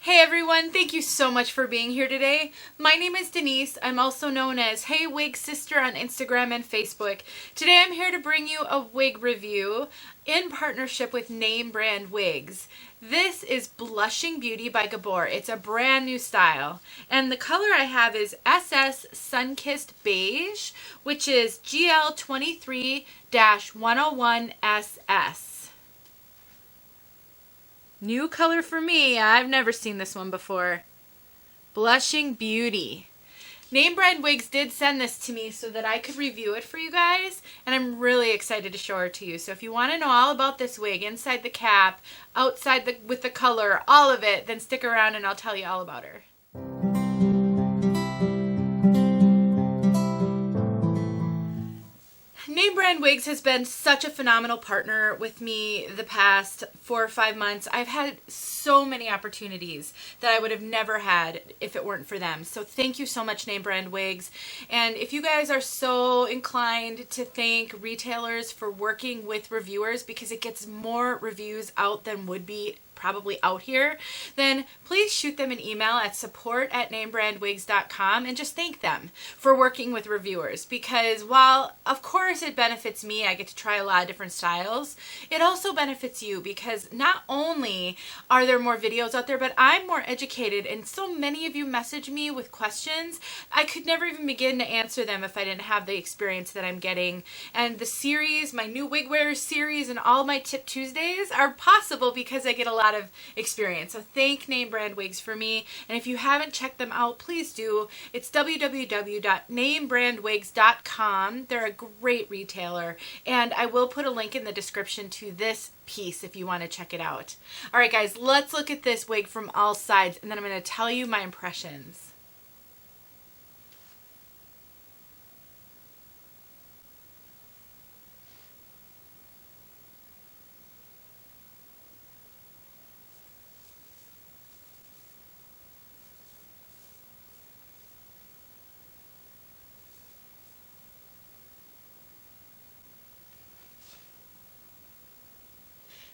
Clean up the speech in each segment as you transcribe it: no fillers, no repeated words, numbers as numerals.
Hey everyone, thank you so much for being here today. My name is Denise. I'm also known as heywigsister on Instagram and Facebook. Today I'm here to bring you a wig review in partnership with name brand wigs. This is Blushing Beauty by Gabor. It's a brand new style. And the color I have is SS Sunkissed Beige, which is GL23-101SS. New color for me. I've never seen this one before. Blushing Beauty. Name brand wigs did send this to me so that I could review it for you guys, and I'm really excited to show it to you. So if you want to know all about this wig, inside the cap, outside with the color, all of it, then stick around and I'll tell you all about her. Name brand wigs has been such a phenomenal partner with me the past 4 or 5 months. I've had so many opportunities that I would have never had if it weren't for them. So thank you so much, name brand wigs. And if you guys are so inclined to thank retailers for working with reviewers, because it gets more reviews out than would be probably out here, then please shoot them an email at support@namebrandwigs.com and just thank them for working with reviewers, because while of course it benefits me, I get to try a lot of different styles, it also benefits you because not only are there more videos out there, but I'm more educated, and so many of you message me with questions. I could never even begin to answer them if I didn't have the experience that I'm getting. And the series, my new wig wearers series, and all my Tip Tuesdays are possible because I get a lot of experience. So thank name brand wigs for me, and if you haven't checked them out, please do. It's www.namebrandwigs.com. They're a great retailer, and I will put a link in the description to this piece if you want to check it out. All right guys, let's look at this wig from all sides, and then I'm going to tell you my impressions.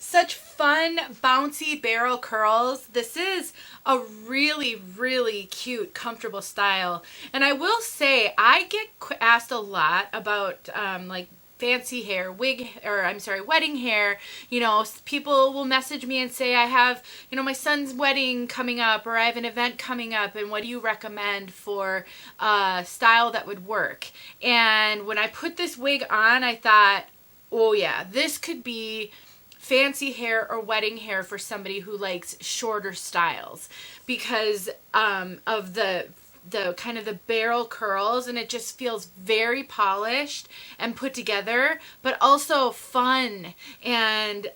Such fun, bouncy barrel curls. This is a really, really cute, comfortable style. And I will say, I get asked a lot about like fancy hair, wedding hair. You know, people will message me and say, I have, you know, my son's wedding coming up, or I have an event coming up, and what do you recommend for a style that would work? And when I put this wig on, I thought, oh yeah, this could be fancy hair or wedding hair for somebody who likes shorter styles because of the kind of the barrel curls, and it just feels very polished and put together, but also fun, and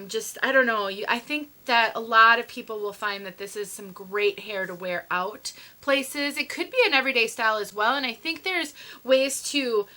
just, I don't know, I think that a lot of people will find that this is some great hair to wear out places. It could be an everyday style as well, and I think there's ways to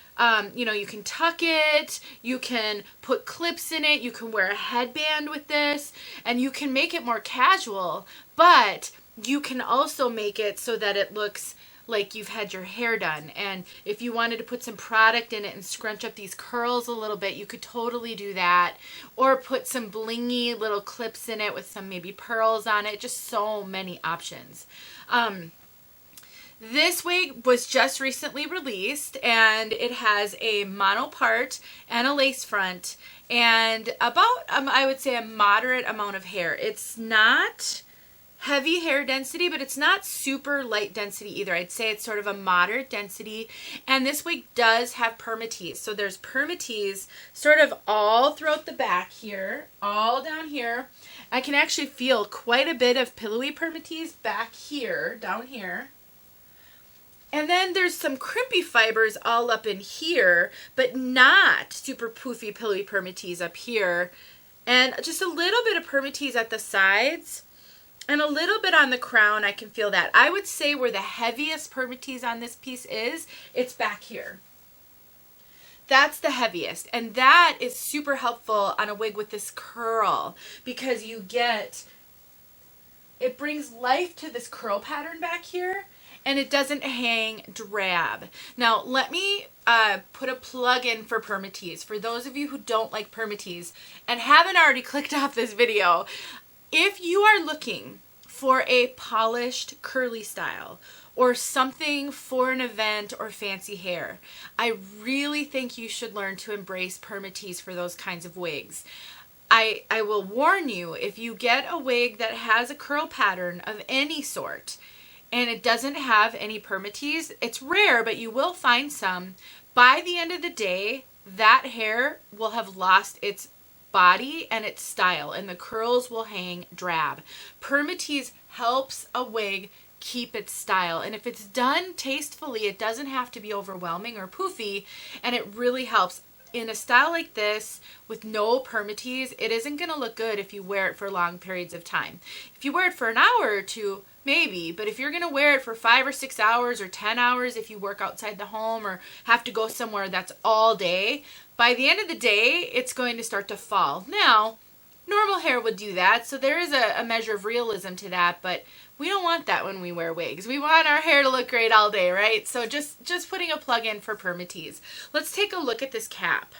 you know, you can tuck it, you can put clips in it, you can wear a headband with this, and you can make it more casual, but you can also make it so that it looks like you've had your hair done. And if you wanted to put some product in it and scrunch up these curls a little bit, you could totally do that, or put some blingy little clips in it with some maybe pearls on it. Just so many options. This wig was just recently released, and it has a mono part and a lace front, and about I would say a moderate amount of hair. It's not heavy hair density, but it's not super light density either. I'd say it's sort of a moderate density, and this wig does have Permatease. So there's Permatease sort of all throughout the back here, all down here. I can actually feel quite a bit of pillowy Permatease back here, down here. And then there's some crimpy fibers all up in here, but not super poofy, pillowy Permatease up here. And just a little bit of Permatease at the sides, and a little bit on the crown. I can feel that. I would say where the heaviest Permatease on this piece is, it's back here. That's the heaviest, and that is super helpful on a wig with this curl, because you get, it brings life to this curl pattern back here, and it doesn't hang drab. Now let me put a plug in for Permatease. For those of you who don't like Permatease and haven't already clicked off this video, if you are looking for a polished curly style or something for an event or fancy hair. I really think you should learn to embrace Permatease for those kinds of wigs. I will warn you, if you get a wig that has a curl pattern of any sort and it doesn't have any Permatease, it's rare, but you will find some. By the end of the day, that hair will have lost its body and its style, and the curls will hang drab. Permatease helps a wig keep its style, and if it's done tastefully, it doesn't have to be overwhelming or poofy, and it really helps. In a style like this with no Permatease, it isn't going to look good if you wear it for long periods of time. If you wear it for an hour or two, maybe, but if you're going to wear it for 5 or 6 hours or 10 hours if you work outside the home or have to go somewhere that's all day, by the end of the day, it's going to start to fall. Now, normal hair would do that, so there is a measure of realism to that, but we don't want that when we wear wigs. We want our hair to look great all day, right? So just putting a plug in for Permatease. Let's take a look at this cap.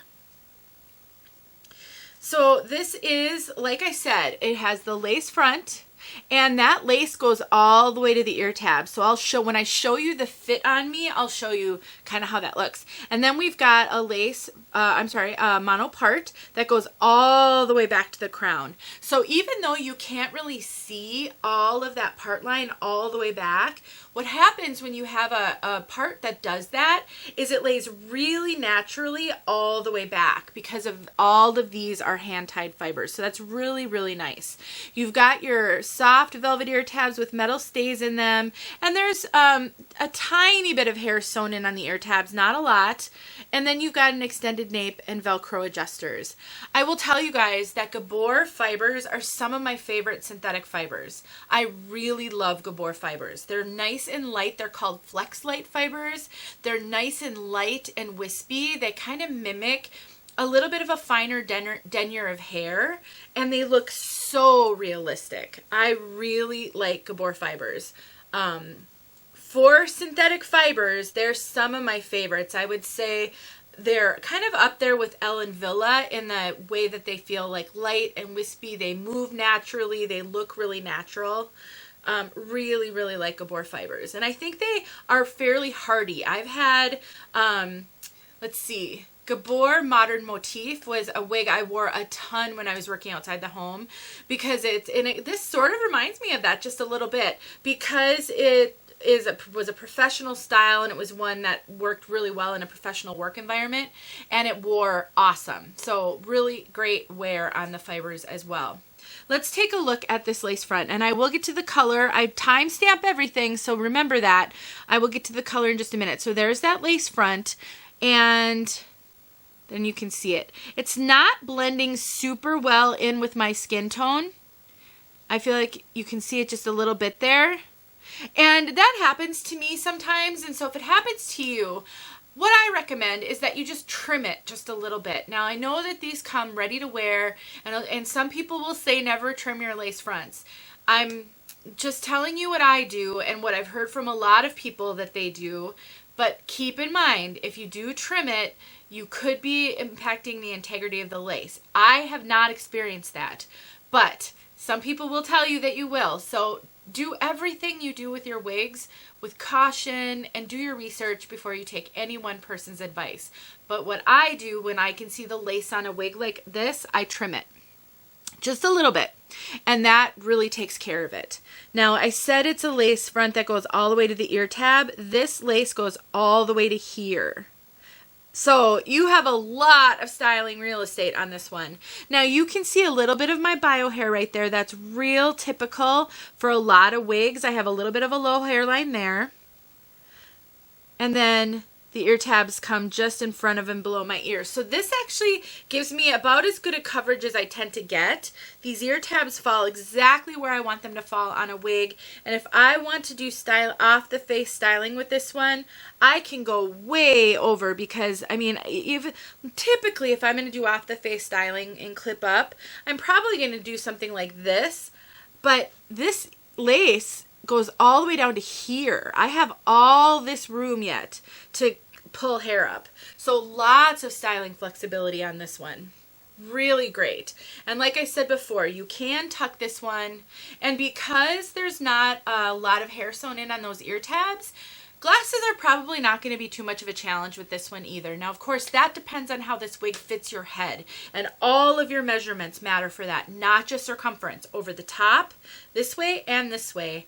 So this is, like I said, it has the lace front, and that lace goes all the way to the ear tab. So I'll show, when I show you the fit on me, I'll show you kind of how that looks. And then we've got a lace, mono part that goes all the way back to the crown. So even though you can't really see all of that part line all the way back, what happens when you have a part that does that is it lays really naturally all the way back because of all of these are hand-tied fibers. So that's really, really nice. You've got your soft velvet ear tabs with metal stays in them, and there's a tiny bit of hair sewn in on the ear tabs, not a lot. And then you've got an extended nape and Velcro adjusters. I will tell you guys that Gabor fibers are some of my favorite synthetic fibers. I really love Gabor fibers. They're nice and light. They're called Flex Light fibers. They're nice and light and wispy. They kind of mimic a little bit of a finer denier of hair, and they look so realistic. I really like Gabor fibers. For synthetic fibers, they're some of my favorites. I would say they're kind of up there with Ellen Villa in the way that they feel like light and wispy. They move naturally. They look really natural. Really, really like Gabor fibers. And I think they are fairly hardy. I've had, let's see, Gabor Modern Motif was a wig I wore a ton when I was working outside the home because this sort of reminds me of that just a little bit because it was a professional style, and it was one that worked really well in a professional work environment, and it wore awesome. So really great wear on the fibers as well. Let's take a look at this lace front, and I will get to the color. I timestamp everything, so remember that. I will get to the color in just a minute. So there's that lace front, and then you can see it. It's not blending super well in with my skin tone. I feel like you can see it just a little bit there. And that happens to me sometimes, and so if it happens to you, what I recommend is that you just trim it just a little bit. Now, I know that these come ready to wear, and some people will say never trim your lace fronts. I'm just telling you what I do and what I've heard from a lot of people that they do, but keep in mind, if you do trim it, you could be impacting the integrity of the lace. I have not experienced that, but some people will tell you that you will. So do everything you do with your wigs with caution and do your research before you take any one person's advice. But what I do when I can see the lace on a wig like this, I trim it just a little bit, and that really takes care of it. Now, I said it's a lace front that goes all the way to the ear tab. This lace goes all the way to here. So you have a lot of styling real estate on this one. Now you can see a little bit of my bio hair right there. That's real typical for a lot of wigs. I have a little bit of a low hairline there. And then the ear tabs come just in front of and below my ears. So this actually gives me about as good a coverage as I tend to get. These ear tabs fall exactly where I want them to fall on a wig. And if I want to do style off the face styling with this one, I can go way over because, I mean, even typically if I'm going to do off the face styling and clip up, I'm probably going to do something like this. But this lace goes all the way down to here. I have all this room yet to pull hair up. So lots of styling flexibility on this one. Really great. And like I said before, you can tuck this one, and because there's not a lot of hair sewn in on those ear tabs, glasses are probably not going to be too much of a challenge with this one either. Now, of course, that depends on how this wig fits your head, and all of your measurements matter for that, not just circumference. Over the top, this way and this way,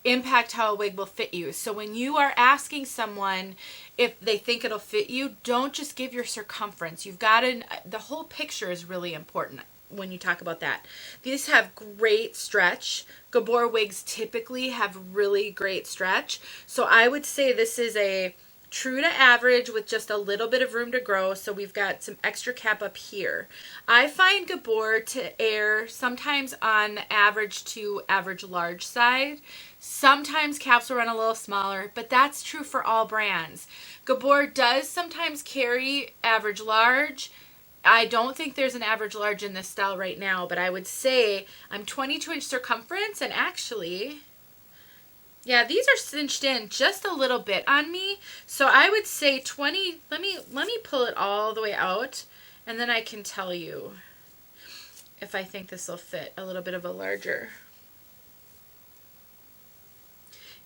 impact how a wig will fit you. So when you are asking someone if they think it'll fit you, don't just give your circumference. You've got to, the whole picture is really important when you talk about that. These have great stretch. Gabor wigs typically have really great stretch. So I would say this is a true to average with just a little bit of room to grow. So we've got some extra cap up here. I find Gabor to err sometimes on average to average large side. Sometimes caps will run a little smaller, but that's true for all brands. Gabor does sometimes carry average large. I don't think there's an average large in this style right now, but I would say I'm 22-inch circumference, and actually, yeah, these are cinched in just a little bit on me. So I would say 20, let me pull it all the way out, and then I can tell you if I think this will fit a little bit of a larger.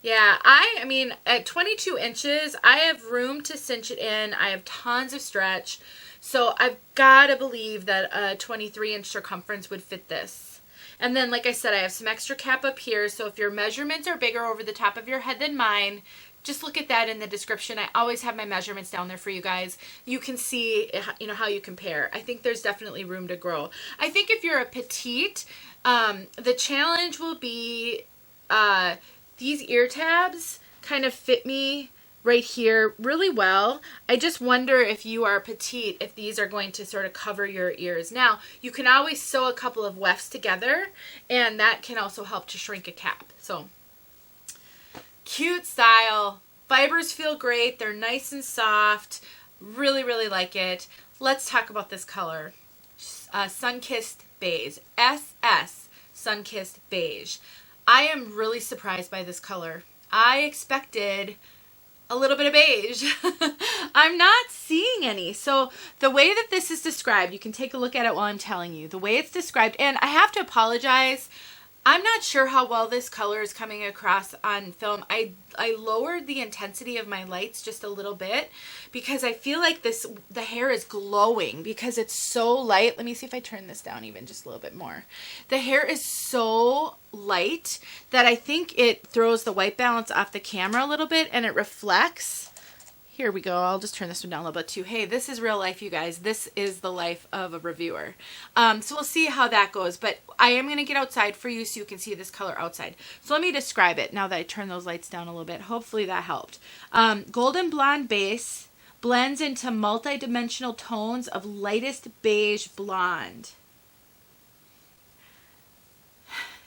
Yeah, I mean, at 22 inches, I have room to cinch it in. I have tons of stretch. So I've got to believe that a 23-inch circumference would fit this. And then, like I said, I have some extra cap up here. So if your measurements are bigger over the top of your head than mine, just look at that in the description. I always have my measurements down there for you guys. You can see, you know, how you compare. I think there's definitely room to grow. I think if you're a petite, the challenge will be these ear tabs kind of fit me right here really well. I just wonder if you are petite, if these are going to sort of cover your ears. Now, you can always sew a couple of wefts together, and that can also help to shrink a cap. So, cute style. Fibers feel great. They're nice and soft. Really, really like it. Let's talk about this color. Sunkissed Beige. SS Sunkissed Beige. I am really surprised by this color. I expected a little bit of beige. I'm not seeing any. So the way that this is described, you can take a look at it while I'm telling you. The way it's described, and I have to apologize, I'm not sure how well this color is coming across on film. I lowered the intensity of my lights just a little bit because I feel like the hair is glowing because it's so light. Let me see if I turn this down even just a little bit more. The hair is so light that I think it throws the white balance off the camera a little bit, and it reflects. Here we go. I'll just turn this one down a little bit too. Hey, this is real life, you guys. This is the life of a reviewer. So we'll see how that goes. But I am going to get outside for you so you can see this color outside. So let me describe it now that I turn those lights down a little bit. Hopefully that helped. Golden blonde base blends into multi-dimensional tones of lightest beige blonde.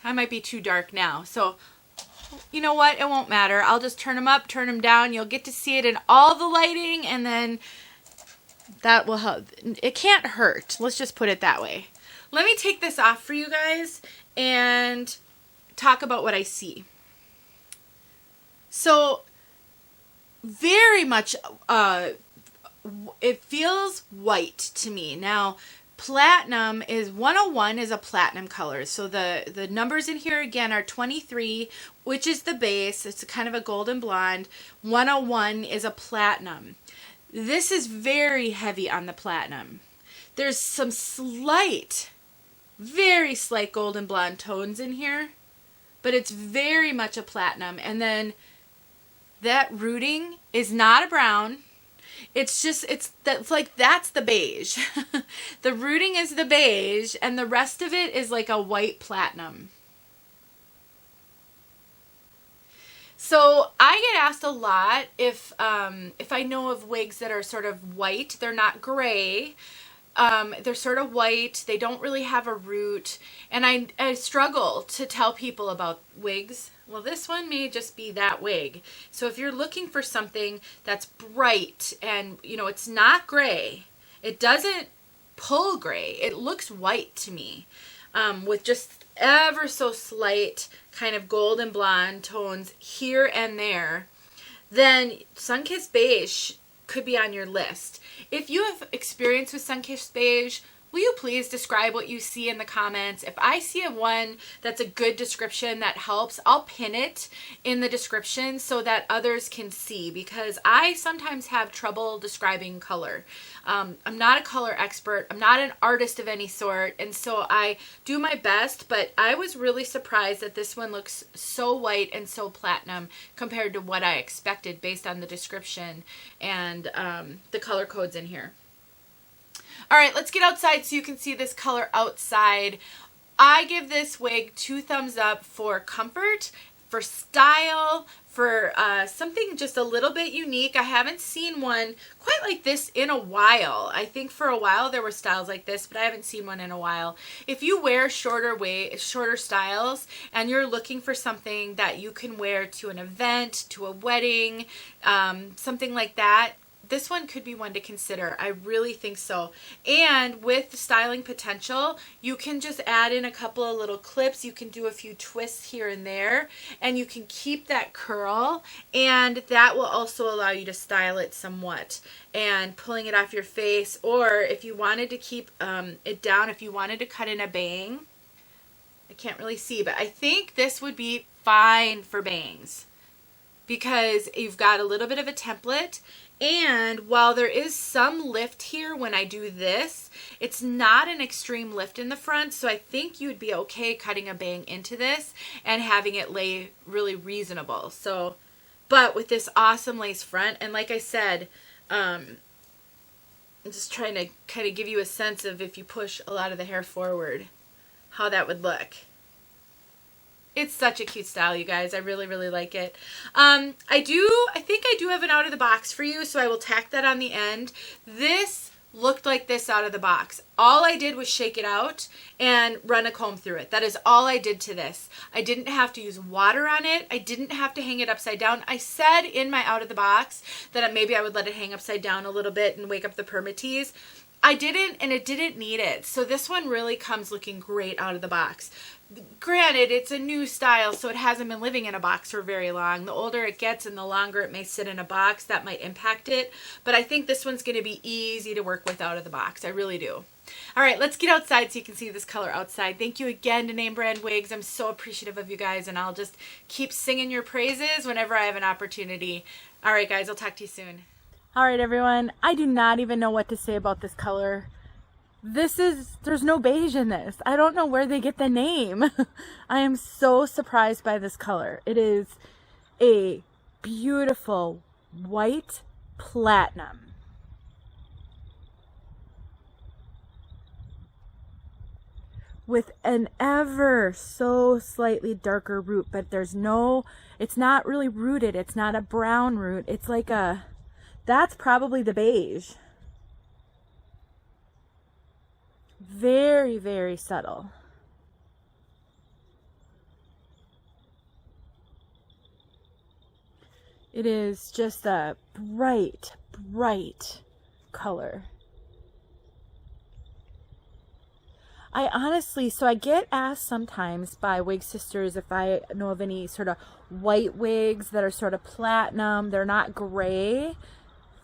I might be too dark now. So you know what? It won't matter. I'll just turn them up, turn them down. You'll get to see it in all the lighting, and then that will help. It can't hurt. Let's just put it that way. Let me take this off for you guys and talk about what I see. So very much, it feels white to me. Now, platinum is 101 is a platinum color. So the numbers in here again are 23, which is the base. It's kind of a golden blonde. 101 is a platinum. This is very heavy on the platinum. There's some slight, very slight golden blonde tones in here, but it's very much a platinum. And then that rooting is not a brown. It's just, that's the beige. The rooting is the beige, and the rest of it is like a white platinum. So I get asked a lot if I know of wigs that are sort of white. They're not gray. They're sort of white. They don't really have a root. And I struggle to tell people about wigs. Well, this one may just be that wig. So if you're looking for something that's bright and, you know, it's not gray, it doesn't pull gray. It looks white to me, with just ever so slight kind of golden blonde tones here and there, then Sunkissed Beige could be on your list. If you have experience with Sunkissed Beige, will you please describe what you see in the comments? If I see a one that's a good description that helps, I'll pin it in the description so that others can see, because I sometimes have trouble describing color. I'm not a color expert. I'm not an artist of any sort, and so I do my best, but I was really surprised that this one looks so white and so platinum compared to what I expected based on the description and the color codes in here. All right, let's get outside so you can see this color outside. I give this wig 2 thumbs up for comfort, for style, for something just a little bit unique. I haven't seen one quite like this in a while. I think for a while there were styles like this, but I haven't seen one in a while. If you wear shorter styles and you're looking for something that you can wear to an event, to a wedding, something like that, this one could be one to consider. I really think so. And with the styling potential, you can just add in a couple of little clips. You can do a few twists here and there, and you can keep that curl, and that will also allow you to style it somewhat. And pulling it off your face, or if you wanted to keep it down, if you wanted to cut in a bang, I can't really see, but I think this would be fine for bangs because you've got a little bit of a template. And while there is some lift here when I do this, it's not an extreme lift in the front, so I think you'd be okay cutting a bang into this and having it lay really reasonable. So, but with this awesome lace front, and like I said, I'm just trying to kind of give you a sense of, if you push a lot of the hair forward, how that would look. It's such a cute style, you guys. I really, really like it. I think I do have an out of the box for you, so I will tack that on the end. This looked like this out of the box. All I did was shake it out and run a comb through it. That is all I did to this. I didn't have to use water on it. I didn't have to hang it upside down. I said in my out of the box that maybe I would let it hang upside down a little bit and wake up the Permatease. I didn't, and it didn't need it. So this one really comes looking great out of the box. Granted, it's a new style, so it hasn't been living in a box for very long. The older it gets and the longer it may sit in a box, that might impact it. But I think this one's going to be easy to work with out of the box. I really do. All right, let's get outside so you can see this color outside. Thank you again to Name Brand Wigs. I'm so appreciative of you guys, and I'll just keep singing your praises whenever I have an opportunity. All right, guys, I'll talk to you soon. All right, everyone. I do not even know what to say about this color. There's no beige in this. I don't know where they get the name. I am so surprised by this color. It is a beautiful white platinum. With an ever so slightly darker root, but it's not really rooted. It's not a brown root. It's like that's probably the beige. Very, very subtle. It is just a bright, bright color. I honestly, so I get asked sometimes by wig sisters if I know of any sort of white wigs that are sort of platinum. They're not gray.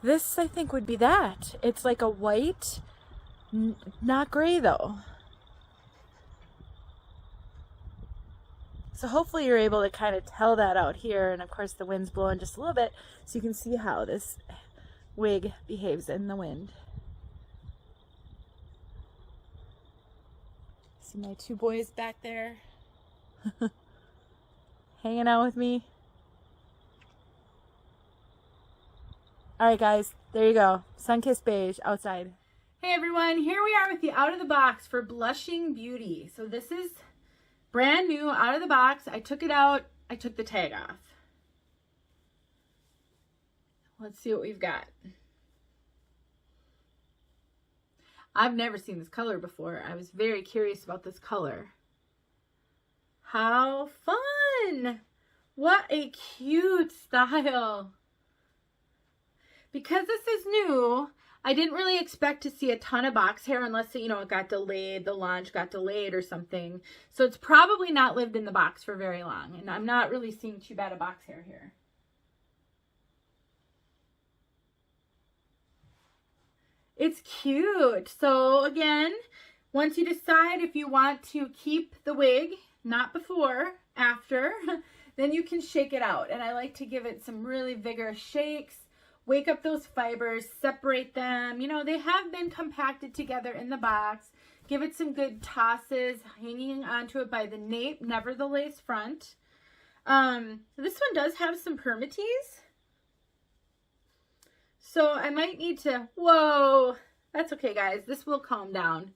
This, I think, would be that. It's like a white, not gray though. So hopefully you're able to kind of tell that out here, and of course the wind's blowing just a little bit so you can see how this wig behaves in the wind. See my two boys back there hanging out with me. Alright guys, there you go. Sunkissed Beige outside. Hey everyone, here we are with the out of the box for Blushing Beauty. So this is brand new out of the box. I took it out. I took the tag off. Let's see what we've got. I've never seen this color before. I was very curious about this color. How fun! What a cute style. Because this is new, I didn't really expect to see a ton of box hair unless, it got delayed, the launch got delayed or something. So it's probably not lived in the box for very long. And I'm not really seeing too bad a box hair here. It's cute. So again, once you decide if you want to keep the wig, not before, after, then you can shake it out. And I like to give it some really vigorous shakes, wake up those fibers, separate them. You know, they have been compacted together in the box. Give it some good tosses, hanging onto it by the nape, never the lace front. This one does have some Permatease. So I might need to, whoa, that's okay guys, this will calm down.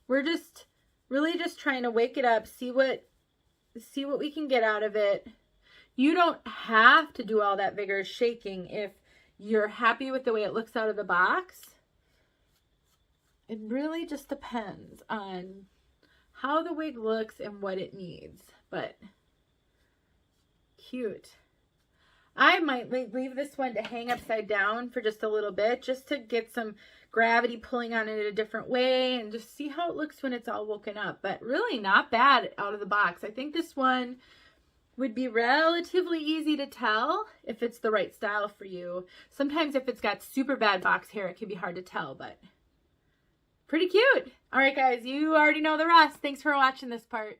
We're just really just trying to wake it up, see what we can get out of it. You don't have to do all that vigorous shaking if you're happy with the way it looks out of the box. It really just depends on how the wig looks and what it needs, but cute. I might leave this one to hang upside down for just a little bit, just to get some gravity pulling on it a different way and just see how it looks when it's all woken up. But really not bad out of the box. I think this one would be relatively easy to tell if it's the right style for you. Sometimes if it's got super bad box hair, it can be hard to tell, but pretty cute. All right, guys, you already know the rest. Thanks for watching this part.